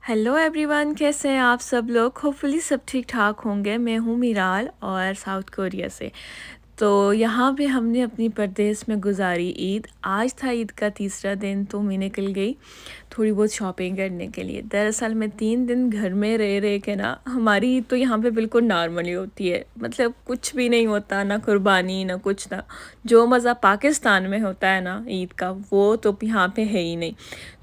Hello everyone, कैसे हैं आप सब लोग। होपफुली सब ठीक ठाक होंगे। मैं हूँ मीराल और साउथ कोरिया से। तो यहाँ पे हमने अपनी परदेश में गुजारी ईद। आज था ईद का तीसरा दिन, तो मैं निकल गई थोड़ी बहुत शॉपिंग करने के लिए। दरअसल मैं 3 दिन घर में रह के ना, हमारी ईद तो यहाँ पे बिल्कुल नॉर्मली होती है। मतलब कुछ भी नहीं होता, ना कुर्बानी ना कुछ ना। जो मज़ा पाकिस्तान में होता है ना ईद का, वो तो यहाँ पे है ही नहीं।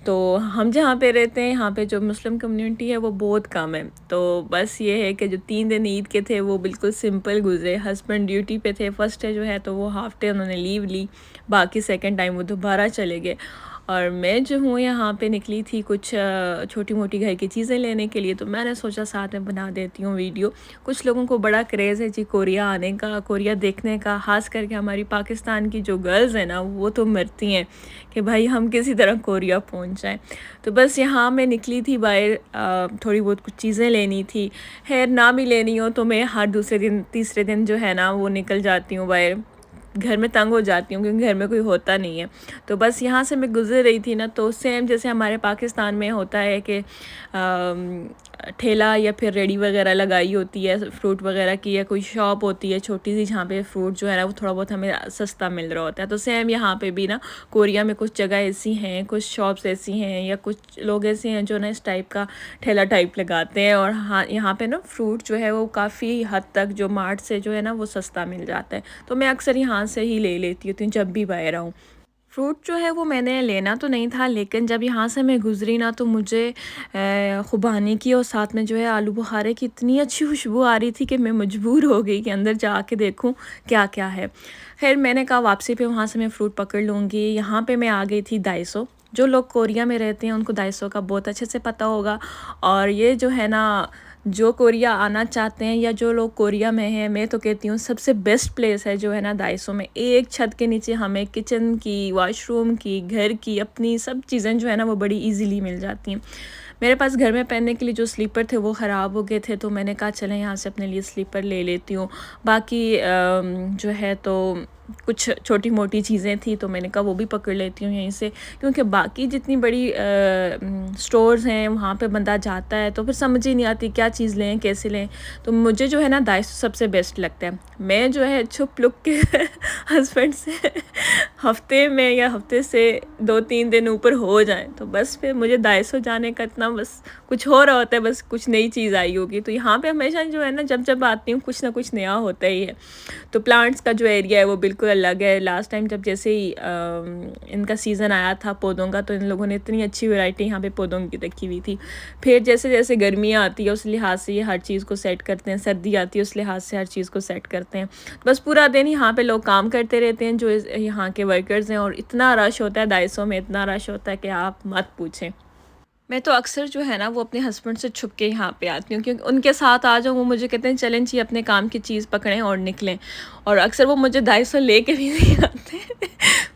तो हम जहाँ पे रहते हैं, यहाँ पे जो मुस्लिम कम्युनिटी है वो बहुत कम है। तो बस ये है कि जो 3 दिन ईद के थे वो बिल्कुल सिंपल गुजरे। हस्बैंड ड्यूटी पे थे, फर्स्ट डे जो है तो वो हाफ डे उन्होंने लीव ली, बाकी सेकंड टाइम वो दोबारा चले गए। और मैं जो हूँ यहाँ पे निकली थी कुछ छोटी मोटी घर की चीज़ें लेने के लिए। तो मैंने सोचा साथ में बना देती हूँ वीडियो। कुछ लोगों को बड़ा क्रेज़ है जी कोरिया आने का, कोरिया देखने का। ख़ास करके हमारी पाकिस्तान की जो गर्ल्स हैं ना, वो तो मरती हैं कि भाई हम किसी तरह कोरिया पहुँच जाएँ। तो बस यहाँ मैं निकली थी बाहर, थोड़ी बहुत कुछ चीज़ें लेनी थी। खैर ना भी लेनी हो तो मैं हर दूसरे दिन तीसरे दिन जो है ना वो निकल जाती हूँ बाहर। घर में तंग हो जाती हूँ क्योंकि घर में कोई होता नहीं है। तो बस यहाँ से मैं गुज़र रही थी ना, तो सेम जैसे हमारे पाकिस्तान में होता है कि ठेला या फिर रेडी वगैरह लगाई होती है फ्रूट वगैरह की, या कोई शॉप होती है छोटी सी जहाँ पे फ्रूट जो है ना वो थोड़ा बहुत हमें सस्ता मिल रहा होता है। तो सेम यहाँ पे भी ना कोरिया में कुछ जगह ऐसी हैं, कुछ शॉप्स ऐसी हैं, या कुछ लोग ऐसे हैं जो ना इस टाइप का ठेला टाइप लगाते हैं। और हाँ, यहाँ पे ना फ्रूट जो है वो काफ़ी हद तक जो मार्ट से जो है ना वो सस्ता मिल जाता है। तो मैं अक्सर यहाँ से ही ले लेती हूँ जब भी बाहर आऊँ। फ्रूट जो है वो मैंने लेना तो नहीं था, लेकिन जब यहाँ से मैं गुज़री ना तो मुझे खुबानी की और साथ में जो है आलू बुखारे की इतनी अच्छी खुशबू आ रही थी कि मैं मजबूर हो गई कि अंदर जाके देखूँ क्या क्या है। खैर मैंने कहा वापसी पे वहाँ से मैं फ़्रूट पकड़ लूँगी। यहाँ पे मैं आ गई थी दाइसो। जो लोग कोरिया में रहते हैं उनको दाइसो का बहुत अच्छे से पता होगा। और ये जो है ना, जो कोरिया आना चाहते हैं या जो लोग कोरिया में हैं, मैं तो कहती हूँ सबसे बेस्ट प्लेस है जो है ना दाइसो में। एक छत के नीचे हमें किचन की, वॉशरूम की, घर की अपनी सब चीज़ें जो है ना वो बड़ी इजीली मिल जाती हैं। मेरे पास घर में पहनने के लिए जो स्लीपर थे वो ख़राब हो गए थे, तो मैंने कहा चलें यहाँ से अपने लिए स्लीपर ले लेती हूँ। बाकी जो है तो कुछ छोटी मोटी चीज़ें थी तो मैंने कहा वो भी पकड़ लेती हूँ यहीं से, क्योंकि बाकी जितनी बड़ी स्टोर्स हैं वहाँ पे बंदा जाता है तो फिर समझ ही नहीं आती क्या चीज़ लें कैसे लें। तो मुझे जो है ना दाइसो सबसे बेस्ट लगता है। मैं जो है छुप लुक के हस्बैंड से हफ्ते में या हफ्ते से 2-3 दिन ऊपर हो जाएं तो बस फिर मुझे दाइसो जाने का इतना बस कुछ हो रहा होता है, बस कुछ नई चीज़ आई होगी। तो यहाँ पे हमेशा जो है ना जब जब आती हूँ कुछ ना कुछ नया होता ही है। तो प्लांट्स का जो एरिया है वो बिल्कुल अलग है। लास्ट टाइम जब जैसे ही इनका सीज़न आया था पौधों का, तो इन लोगों ने इतनी अच्छी वैरायटी यहाँ पे पौधों की रखी हुई थी। फिर जैसे जैसे गर्मियाँ आती है उस लिहाज से ये हर चीज़ को सेट करते हैं, सर्दी आती है उस लिहाज से हर चीज़ को सेट करते हैं। बस पूरा दिन यहाँ पे लोग काम करते रहते हैं जो यहाँ के वर्कर्स हैं, और इतना रश होता है दाइसो में, इतना रश होता है कि आप मत पूछें। मैं तो अक्सर जो है ना वो अपने हस्बैंड से छुप के यहाँ पे आती हूँ, क्योंकि उनके साथ आ जाऊँ वो मुझे कहते हैं चलें जी अपने काम की चीज़ पकड़ें और निकलें। और अक्सर वो मुझे दाइसो लेके भी नहीं आते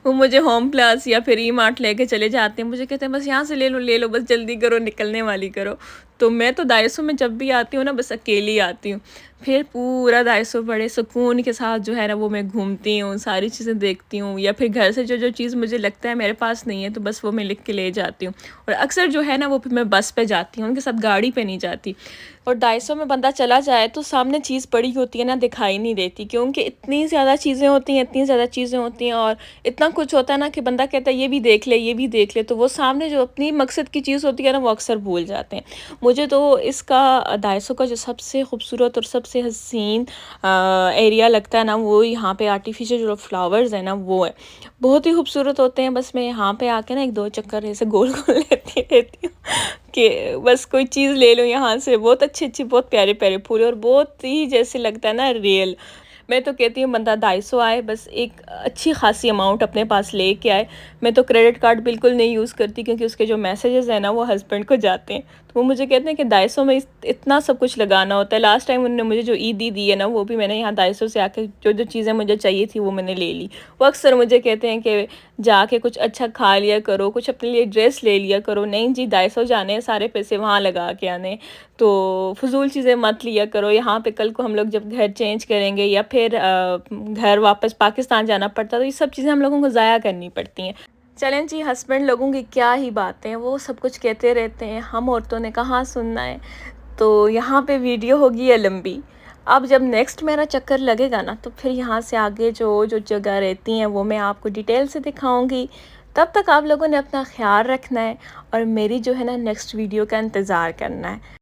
वो मुझे होम प्लस या फिर ई मार्ट लेके चले जाते हैं। मुझे कहते हैं बस यहाँ से ले लो बस जल्दी करो, निकलने वाली करो। तो मैं तो दाइसो में जब भी आती हूँ ना बस अकेली आती हूँ। फिर पूरा दाइसो बड़े सुकून के साथ जो है ना वो मैं घूमती हूँ, सारी चीज़ें देखती हूँ, या फिर घर से जो जो चीज़ मुझे लगता है मेरे पास नहीं है तो बस वो मैं लिख के ले जाती हूँ। और अक्सर जो है ना वो फिर मैं बस पे जाती हूँ, उनके साथ गाड़ी पे नहीं जाती। और दाइसो में बंदा चला जाए तो सामने चीज़ पड़ी होती है ना, दिखाई नहीं देती, क्योंकि इतनी ज़्यादा चीज़ें होती हैं, इतनी ज़्यादा चीज़ें होती हैं और इतना कुछ होता है ना कि बंदा कहता है ये भी देख ले ये भी देख ले, तो वो सामने जो अपनी मकसद की चीज़ होती है ना वो अक्सर भूल जाते हैं। मुझे तो इसका दाइसो का जो सबसे खूबसूरत और सबसे हसीन एरिया लगता है ना, वो यहाँ पे आर्टिफिशियल जो फ्लावर्स हैं ना वो है, बहुत ही खूबसूरत होते हैं। बस मैं यहाँ पे आके ना 1-2 चक्कर ऐसे गोल गोल लेती रहती हूँ कि बस कोई चीज़ ले लूँ यहाँ से। बहुत अच्छी अच्छी बहुत प्यारे प्यारे फूल, और बहुत ही जैसे लगता है ना रियल। मैं तो कहती हूँ बंदा दाइसो आए, बस एक अच्छी खासी अमाउंट अपने पास लेके आए। मैं तो क्रेडिट कार्ड बिल्कुल नहीं यूज़ करती, क्योंकि उसके जो मैसेजेस हैं ना वो हस्बैंड को जाते हैं। तो वो मुझे कहते हैं कि दाइसो में इतना सब कुछ लगाना होता है। लास्ट टाइम उन्होंने मुझे जो ईदी दी है ना वो भी मैंने यहाँ दाइसो से आके जो जो चीज़ें मुझे चाहिए थी वो मैंने ले ली। वो अक्सर मुझे कहते हैं कि जाके कुछ अच्छा खा लिया करो, कुछ अपने लिए ड्रेस ले लिया करो। नहीं जी, दाइसो जाने हैं, सारे पैसे वहाँ लगा के आने, तो फजूल चीज़ें मत लिया करो। यहाँ पे कल को हम लोग जब घर चेंज करेंगे या फिर घर वापस पाकिस्तान जाना पड़ता तो ये सब चीज़ें हम लोगों को ज़ाया करनी पड़ती हैं। चलें जी, हस्बैंड लोगों की क्या ही बातें, वो सब कुछ कहते रहते हैं, हम औरतों ने कहाँ सुनना है। तो यहाँ पे वीडियो होगी ये लंबी। अब जब नेक्स्ट मेरा चक्कर लगेगा ना, तो फिर यहाँ से आगे जो जो जगह रहती हैं वो मैं आपको डिटेल से दिखाऊंगी। तब तक आप लोगों ने अपना ख्याल रखना है और मेरी जो है ना नेक्स्ट वीडियो का इंतज़ार करना है।